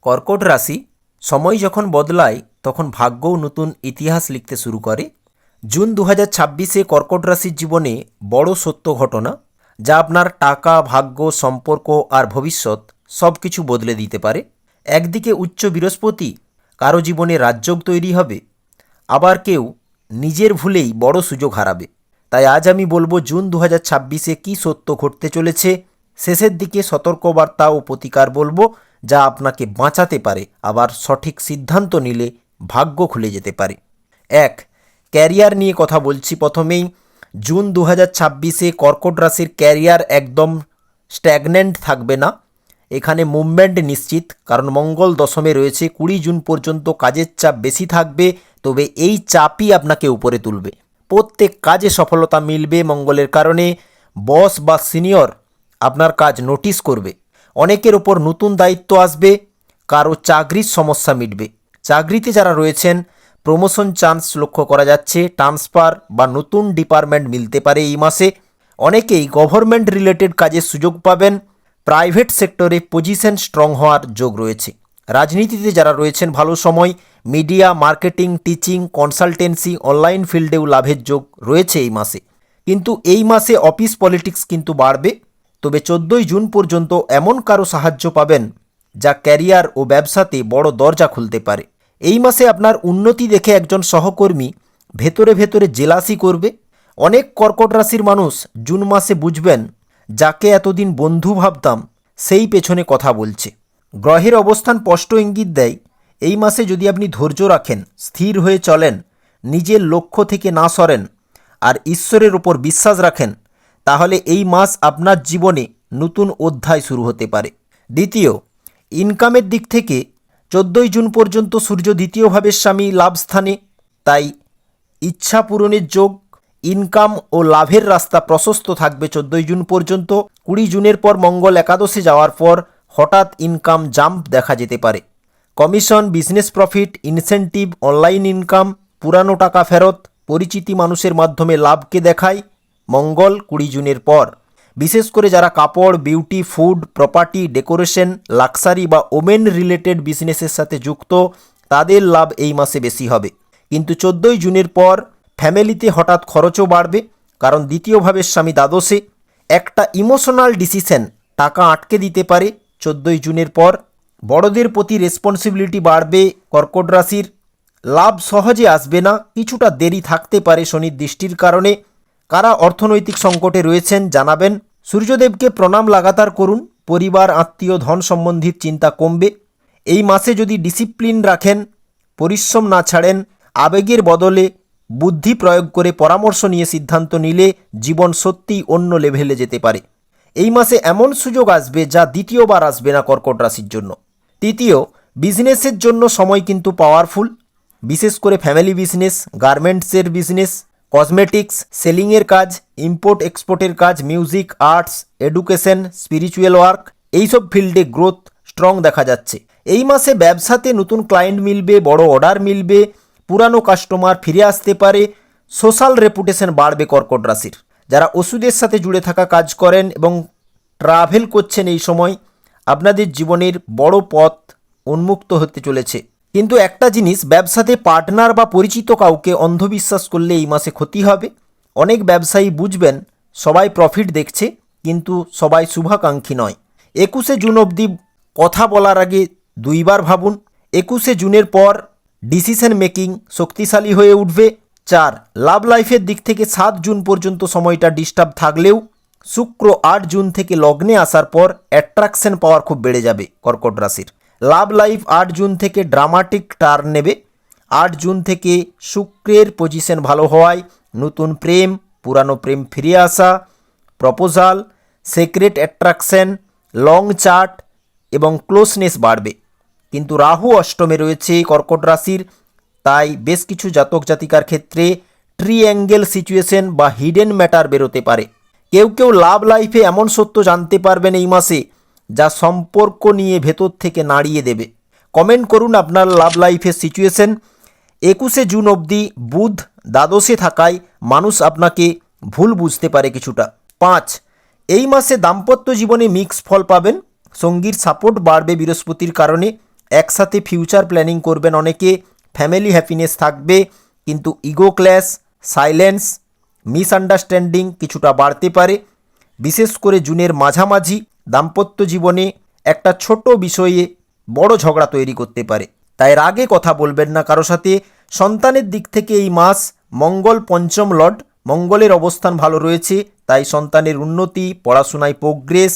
কর্কট রাশি সময় যখন বদলায় তখন ভাগ্যও নতুন ইতিহাস লিখতে শুরু করে। জুন 2026-এ কর্কট রাশির জীবনে বড় সত্য ঘটনা, যা আপনার টাকা, ভাগ্য, সম্পর্ক আর ভবিষ্যৎ সব কিছু বদলে দিতে পারে। একদিকে উচ্চ বৃহস্পতি, কারো জীবনে রাজযোগ তৈরি হবে, আবার কেউ নিজের ভুলেই বড় সুযোগ হারাবে। তাই আজ আমি বলবো জুন 2026-এ কী সত্য ঘটতে চলেছে। শেষের দিকে সতর্কবার্তা ও প্রতিকার বলবো, যা আপনাকে বাঁচাতে পারে, আবার সঠিক সিদ্ধান্ত নিলে ভাগ্য খুলে যেতে পারে। এক, ক্যারিয়ার নিয়ে কথা বলছি। প্রথমেই জুন 2026-এ কর্কট রাশির ক্যারিয়ার একদম স্ট্যাগন্যান্ট থাকবে না। এখানে মুভমেন্ট নিশ্চিত, কারণ মঙ্গল দশমে রয়েছে। 20 জুন পর্যন্ত কাজের চাপ বেশি থাকবে, তবে এই চাপই আপনাকে উপরে তুলবে। প্রত্যেক কাজে সফলতা মিলবে মঙ্গলের কারণে। বস বা সিনিয়র আপনার কাজ নোটিশ করবে। অনেকের ওপর নতুন দায়িত্ব আসবে, কারো চাকরির সমস্যা মিটবে। চাকরিতে যারা রয়েছেন প্রমোশন চান্স লক্ষ্য করা যাচ্ছে। ট্রান্সফার বা নতুন ডিপার্টমেন্ট মিলতে পারে এই মাসে। অনেকেই গভর্নমেন্ট রিলেটেড কাজের সুযোগ পাবেন। প্রাইভেট সেক্টরে পজিশন স্ট্রং হওয়ার যোগ রয়েছে। রাজনীতিতে যারা রয়েছেন ভালো সময়। Media, marketing, teaching, consultancy, online ফিল্ডেও লাভের যোগ রয়েছে এই মাসে। কিন্তু এই মাসে অফিস পলিটিক্স কিন্তু বাড়বে। তবে 14 জুন পর্যন্ত এমন কারো সাহায্য পাবেন যা ক্যারিয়ার ও ব্যবসাতে বড় দরজা খুলতে পারে। এই মাসে আপনার উন্নতি দেখে একজন সহকর্মী ভেতরে ভেতরে জেলাসি করবে। অনেক কর্কট রাশির মানুষ জুন মাসে বুঝবেন যাকে এতদিন বন্ধু ভাবতাম সেই পেছনে কথা বলছে। গ্রহের অবস্থান স্পষ্ট ইঙ্গিত দেয়, এই মাসে যদি আপনি ধৈর্য রাখেন, স্থির হয়ে চলেন, নিজের লক্ষ্য থেকে না সরেন আর ঈশ্বরের ওপর বিশ্বাস রাখেন, তাহলে এই মাস আপনার জীবনে নতুন অধ্যায় শুরু হতে পারে। দ্বিতীয়, ইনকামের দিক থেকে 14 জুন পর্যন্ত সূর্য দ্বিতীয় ভাবের স্বামী লাভস্থানে, তাই ইচ্ছা পূরণের যোগ, ইনকাম ও লাভের রাস্তা প্রশস্ত থাকবে 14 জুন পর্যন্ত। 20 জুনের পর মঙ্গল একাদশে যাওয়ার পর হঠাৎ ইনকাম জাম্প দেখা যেতে পারে। Commission, business profit, incentive, online income, পুরানো টাকা ফেরত, পরিচিতি মানুষের মাধ্যমে লাভকে দেখায় মঙ্গল 20 জুনের পর। বিশেষ করে যারা কাপড়, beauty, food, property, decoration, luxury বা ওমেন রিলেটেড বিজনেসের সাথে যুক্ত, তাদের লাভ এই মাসে বেশি হবে। কিন্তু 14 জুনের পর ফ্যামিলিতে হঠাৎ খরচও বাড়বে, কারণ দ্বিতীয় ভাবের স্বামী দ্বাদশে। একটা ইমোশনাল ডিসিশন টাকা আটকে দিতে পারে 14 জুনের পর। বড়দের প্রতি রেসপন্সিবিলিটি বাড়বে কর্কট রাশির। লাভ সহজে আসবে না, কিছুটা দেরি থাকতে পারে শনির দৃষ্টির কারণে। কারা অর্থনৈতিক সংকটে রয়েছেন জানাবেন। সূর্যদেবকে প্রণাম লাগাতার করুন। পরিবার, আত্মীয়, ধন সম্বন্ধীর চিন্তা কমবে। এই মাসে যদি ডিসিপ্লিন রাখেন, পরিশ্রম না ছাড়েন, আবেগের বদলে বুদ্ধি প্রয়োগ করে পরামর্শ নিয়ে সিদ্ধান্ত নিলে জীবন সত্যিই অন্য লেভেলে যেতে পারে। এই মাসে এমন সুযোগ আসবে যা দ্বিতীয়বার আসবে না কর্কট রাশির জন্য। তৃতীয়, বিজনেসের জন্য সময় কিন্তু পাওয়ারফুল। বিশেষ করে ফ্যামিলি বিজনেস, গার্মেন্টসের বিজনেস, কসমেটিক্স, সেলিংয়ের কাজ, ইম্পোর্ট এক্সপোর্টের কাজ, music, arts, education, spiritual work, এইসব ফিল্ডে গ্রোথ স্ট্রং দেখা যাচ্ছে। এই মাসে ব্যবসাতে নতুন ক্লায়েন্ট মিলবে, বড় অর্ডার মিলবে, পুরানো কাস্টমার ফিরে আসতে পারে, সোশ্যাল রেপুটেশন বাড়বে কর্কট রাশির। যারা ওষুধের সাথে জুড়ে থাকা কাজ করেন এবং ট্রাভেল করছেন, এই সময় আপনাদের জীবনের বড় পথ উন্মুক্ত হতে চলেছে। কিন্তু একটা জিনিস, ব্যবসাতে পার্টনার বা পরিচিত কাউকে অন্ধবিশ্বাস করলে এই মাসে ক্ষতি হবে। অনেক ব্যবসায়ী বুঝবেন সবাই প্রফিট দেখছে, কিন্তু সবাই শুভাকাঙ্ক্ষী নয়। 21 জুন অবধি কথা বলার আগে দুইবার ভাবুন। 21 জুনের পর ডিসিশন মেকিং শক্তিশালী হয়ে উঠবে। 4, লাভ লাইফের দিক থেকে 7 জুন পর্যন্ত সময়টা ডিস্টার্ব থাকলেও শুক্র 8 জুন থেকে লগ্নে আসার পর অ্যাট্রাকশন পাওয়ার খুব বেড়ে যাবে কর্কট রাশির। লাভ লাইফ 8 জুন থেকে ড্রামাটিক টার্ন নেবে। 8 জুন থেকে শুক্রের পজিশন ভালো হওয়ায় নতুন প্রেম, পুরানো প্রেম ফিরে আসা, proposal, secret attraction, long chart এবং ক্লোজনেস বাড়বে। কিন্তু রাহু অষ্টমে রয়েছে কর্কট রাশির, তাই বেশ কিছু জাতক জাতিকার ক্ষেত্রে ট্রিঅ্যাঙ্গেল সিচুয়েশন বা হিডেন ম্যাটার বেরোতে পারে। কেউ কেউ লাভ লাইফে এমন সত্য জানতে পারবেন এই মাসে যা সম্পর্ক নিয়ে ভেতর থেকে নাড়িয়ে দেবে। কমেন্ট করুন আপনার লাভ লাইফের সিচুয়েশন। 21 জুন অবধি বুধ দ্বাদশে থাকায় মানুষ আপনাকে ভুল বুঝতে পারে কিছুটা। 5, এই মাসে দাম্পত্য জীবনে মিক্স ফল পাবেন। সঙ্গীর সাপোর্ট বাড়বে বৃহস্পতির কারণে। একসাথে ফিউচার প্ল্যানিং করবেন অনেকে, ফ্যামিলি হ্যাপিনেস থাকবে, কিন্তু ইগো ক্ল্যাশ, সাইলেন্স, মিসআন্ডারস্ট্যান্ডিং কিছুটা বাড়তে পারে। বিশেষ করে জুনের মাঝামাঝি দাম্পত্য জীবনে একটা ছোট বিষয়ে বড় ঝগড়া তৈরি করতে পারে, তাই রাগে কথা বলবেন না কারো সাথে। সন্তানের দিক থেকে এই মাস মঙ্গল পঞ্চম লর্ড, মঙ্গলের অবস্থান ভালো রয়েছে, তাই সন্তানের উন্নতি, পড়াশোনায় প্রোগ্রেস,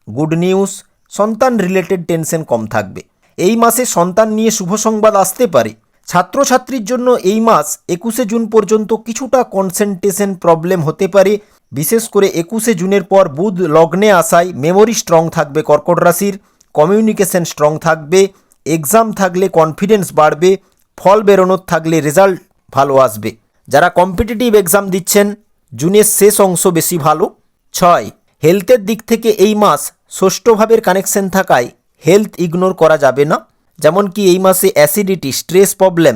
গুড নিউজ, সন্তান রিলেটেড টেনশন কম থাকবে। এই মাসে সন্তান নিয়ে শুভ সংবাদ আসতে পারে। ছাত্রছাত্রীর জন্য এই মাস 21শে জুন পর্যন্ত কিছুটা কনসেন্ট্রেশন প্রবলেম হতে পারে। বিশেষ করে 21শে জুনের পর বুধ লগ্নে আসায় মেমোরি স্ট্রং থাকবে কর্কট রাশির, কমিউনিকেশন স্ট্রং থাকবে, এক্সাম থাকলে কনফিডেন্স বাড়বে, ফল বেরোনোর থাকলে রেজাল্ট ভালো আসবে। যারা কম্পিটিটিভ এক্সাম দিচ্ছেন জুনের শেষ অংশ বেশি ভালো। 6, হেলথের দিক থেকে এই মাস ষষ্ঠ ভাবের কানেকশন থাকায় হেলথ ইগনোর করা যাবে না। যেমন কি এই মাসে অ্যাসিডিটি, স্ট্রেস প্রবলেম,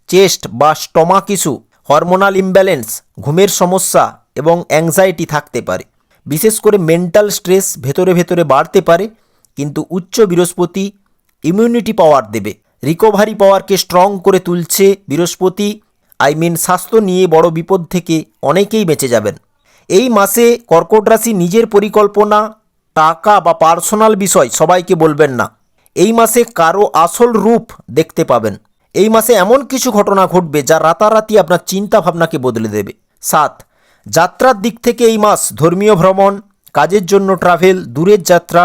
চেস্ট বা স্টমাক ইস্যু, হরমোনাল ইমব্যালেন্স, ঘুমের সমস্যা এবং অ্যাংজাইটি থাকতে পারে। বিশেষ করে মেন্টাল স্ট্রেস ভেতরে ভেতরে বাড়তে পারে, কিন্তু উচ্চ বৃহস্পতি ইমিউনিটি পাওয়ার দেবে, রিকভারি পাওয়ারকে স্ট্রং করে তুলছে বৃহস্পতি। স্বাস্থ্য নিয়ে বড় বিপদ থেকে অনেকেই বেঁচে যাবেন। এই মাসে কর্কট রাশি নিজের পরিকল্পনা, টাকা বা পার্সোনাল বিষয় সবাইকে বলবেন না। এই মাসে কারো আসল রূপ দেখতে পাবেন। এই মাসে এমন কিছু ঘটনা ঘটবে যা রাতারাতি আপনার চিন্তা ভাবনাকে বদলে দেবে। 7, যাত্রার দিক থেকে এই মাস ধর্মীয় ভ্রমণ, কাজের জন্য ট্রাভেল, দূরের যাত্রা,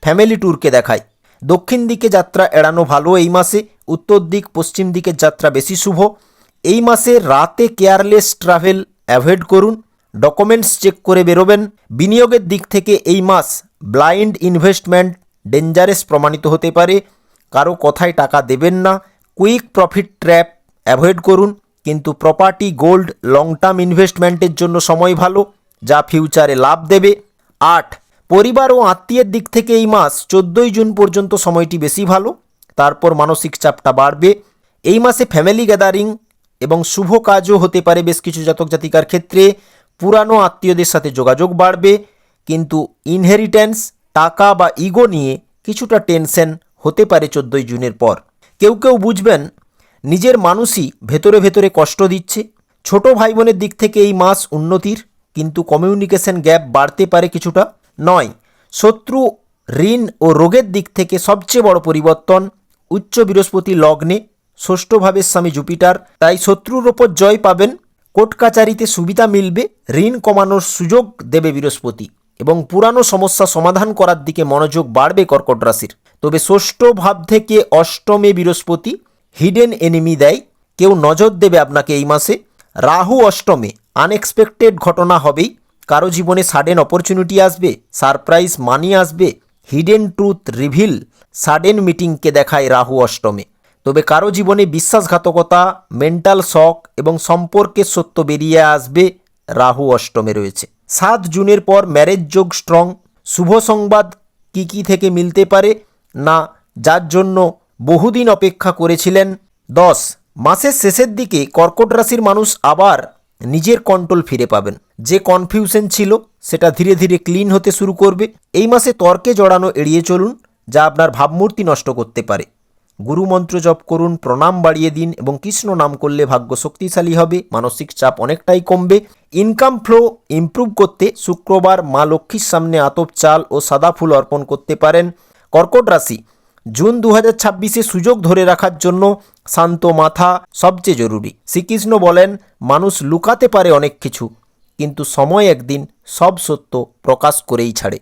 ফ্যামিলি ট্যুরকে দেখায়। দক্ষিণ দিকে যাত্রা এড়ানো ভালো এই মাসে, উত্তর দিক, পশ্চিম দিকের যাত্রা বেশি শুভ। এই মাসে রাতে কেয়ারলেস ট্রাভেল অ্যাভয়েড করুন, ডকুমেন্টস চেক করে বেরোবেন। বিনিয়োগের দিক থেকে এই মাস ব্লাইন্ড ইনভেস্টমেন্ট ডেঞ্জারাস প্রমাণিত হতে পারে, কারো কথায় টাকা দেবেন না। কুইক প্রফিট ট্র্যাপ অ্যাভয়েড করুন, কিন্তু প্রপার্টি, গোল্ড, লং টার্ম ইনভেস্টমেন্টের জন্য সময় ভালো, যা ফিউচারে লাভ দেবে। 8, পরিবার ও আত্মীয়ের দিক থেকে এই মাস 14ই জুন পর্যন্ত সময়টি বেশি ভালো, তারপর মানসিক চাপটা বাড়বে। এই মাসে ফ্যামিলি গ্যাদারিং এবং শুভ কাজও হতে পারে বেশ কিছু জাতক জাতিকার ক্ষেত্রে। পুরানো আত্মীয়দের সাথে যোগাযোগ বাড়বে, কিন্তু ইনহেরিটেন্স, টাকা বা ইগো নিয়ে কিছুটা টেনশন হতে পারে 14ই জুনের পর। কেউ কেউ বুঝবেন নিজের মানুষই ভেতরে ভেতরে কষ্ট দিচ্ছে। ছোট ভাই বোনের দিক থেকে এই মাস উন্নতির, কিন্তু কমিউনিকেশন গ্যাপ বাড়তে পারে কিছুটা। 9, শত্রু, ঋণ ও রোগের দিক থেকে সবচেয়ে বড় পরিবর্তন। উচ্চ বৃহস্পতি লগ্নে, ষষ্ঠ ভাবের স্বামী জুপিটার, তাই শত্রুর ওপর জয় পাবেন। কোর্ট কাচারিতে সুবিধা মিলবে, ঋণ কমানোর সুযোগ দেবে বৃহস্পতি এবং পুরানো সমস্যা সমাধান করার দিকে মনোযোগ বাড়বে কর্কট রাশির। তবে ষষ্ঠ ভাব থেকে অষ্টমে বৃহস্পতি হিডেন এনিমি দেয়, কেউ নজর দেবে আপনাকে এই মাসে। রাহু অষ্টমে, আনএক্সপেক্টেড ঘটনা হবেই, কারো জীবনে সাডেন অপরচুনিটি আসবে, সারপ্রাইজ মানি আসবে, হিডেন ট্রুথ রিভিল, সাডেন মিটিংকে দেখায় রাহু অষ্টমে। তবে কারো জীবনে বিশ্বাসঘাতকতা, মেন্টাল শক এবং সম্পর্কের সত্য বেরিয়ে আসবে, রাহু অষ্টমে রয়েছে। 7 জুনের পর ম্যারেজ যোগ স্ট্রং। শুভ সংবাদ কি থেকে মিলতে পারে না, যার জন্য বহুদিন অপেক্ষা করেছিলেন। 10, মাসের শেষের দিকে কর্কট রাশির মানুষ আবার নিজের কন্ট্রোল ফিরে পাবেন। যে কনফিউশন ছিল সেটা ধীরে ধীরে ক্লিন হতে শুরু করবে। এই মাসে তর্কে জড়ানো এড়িয়ে চলুন, যা আপনার ভাবমূর্তি নষ্ট করতে পারে। গুরুমন্ত্র জপ করুন, প্রণাম বাড়িয়ে দিন এবং কৃষ্ণ নাম করলে ভাগ্য শক্তিশালী হবে, মানসিক চাপ অনেকটাই কমবে। ইনকাম ফ্লো ইমপ্রুভ করতে শুক্রবার মা লক্ষ্মীর সামনে আতপ চাল ও সাদা ফুল অর্পণ করতে পারেন। কর্কট রাশি, জুন 2026-এ সুযোগ ধরে রাখার জন্য শান্ত মাথা সবচেয়ে জরুরি। শ্রীকৃষ্ণ বলেন, মানুষ লুকাতে পারে অনেক কিছু, কিন্তু সময় একদিন সব সত্য প্রকাশ করেই ছাড়ে।